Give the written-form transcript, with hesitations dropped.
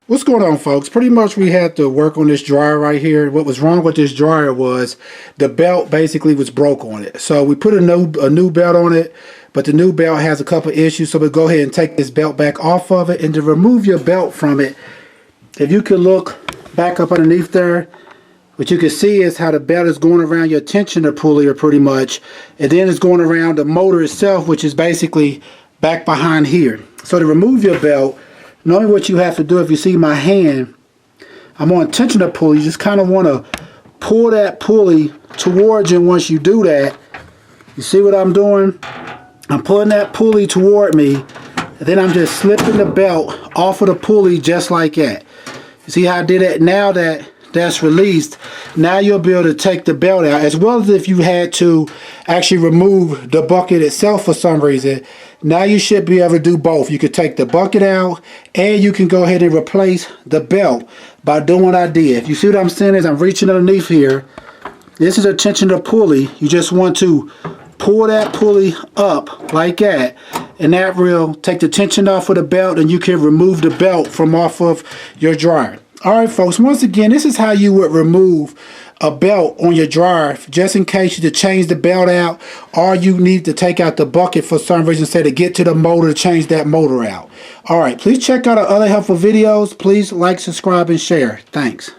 What's going on, folks? Pretty much we had to work on this dryer right here. What was wrong with this dryer was the belt basically was broke on it. So we put a new belt on it, but the new belt has a couple issues. So we'll go ahead and take this belt back off of it. And to remove your belt from it, if you could look back up underneath there, what you can see is how the belt is going around your tensioner pulley pretty much. And then it's going around the motor itself, which is basically back behind here. So to remove your belt, normally what you have to do, if you see my hand, I'm on tensioner pulley. You just kind of want to pull that pulley towards you. And once you do that, you see what I'm doing? I'm pulling that pulley toward me, and then I'm just slipping the belt off of the pulley just like that. You see how I did it? Now that's released, now you'll be able to take the belt out, as well as if you had to actually remove the bucket itself for some reason. Now you should be able to do both. You could take the bucket out and you can go ahead and replace the belt by doing what I did. You see what I'm saying is I'm reaching underneath here. This is a tensioner pulley. You just want to pull that pulley up like that, and that will take the tension off of the belt, and you can remove the belt from off of your dryer. Alright folks, once again, this is how you would remove a belt on your dryer, just in case you to change the belt out, or you need to take out the bucket for some reason, say to get to the motor, to change that motor out. Alright, please check out our other helpful videos. Please like, subscribe, and share. Thanks.